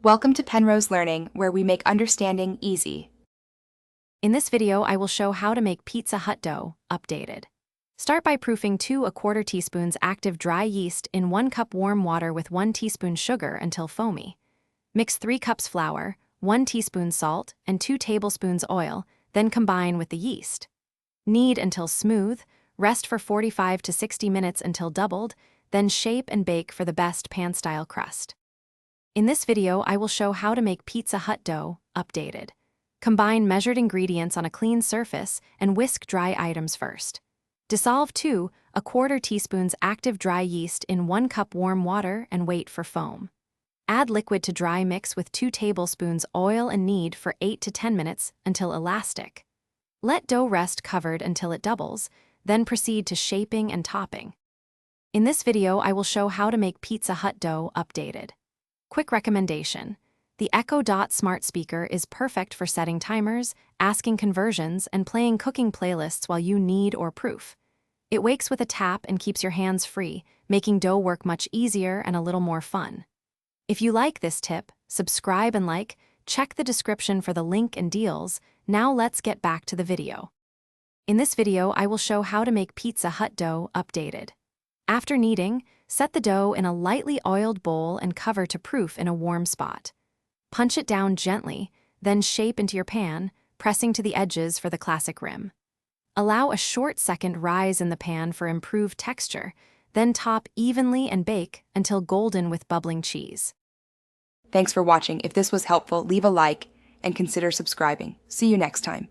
Welcome to Penrose Learning, where we make understanding easy. In this video, I will show how to make Pizza Hut dough updated. Start by proofing 2¼ teaspoons active dry yeast in 1 cup warm water with 1 teaspoon sugar until foamy. Mix 3 cups flour, 1 teaspoon salt, and 2 tablespoons oil, then combine with the yeast. Knead until smooth, rest for 45 to 60 minutes until doubled, then shape and bake for the best pan-style crust. In this video, I will show how to make Pizza Hut dough updated. Combine measured ingredients on a clean surface and whisk dry items first. Dissolve 2¼ teaspoons active dry yeast in 1 cup warm water and wait for foam. Add liquid to dry mix with 2 tablespoons oil and knead for 8 to 10 minutes until elastic. Let dough rest covered until it doubles, then proceed to shaping and topping. In this video, I will show how to make Pizza Hut dough updated. Quick recommendation: the Echo Dot smart speaker is perfect for setting timers, asking conversions, and playing cooking playlists while you knead or proof. It wakes with a tap and keeps your hands free, making dough work much easier and a little more fun. If you like this tip, subscribe and like, check the description for the link and deals. Now let's get back to the video. In this video, I will show how to make Pizza Hut dough updated. After kneading, set the dough in a lightly oiled bowl and cover to proof in a warm spot. Punch it down gently, then shape into your pan, pressing to the edges for the classic rim. Allow a short second rise in the pan for improved texture, then top evenly and bake until golden with bubbling cheese. Thanks for watching. If this was helpful, leave a like and consider subscribing. See you next time.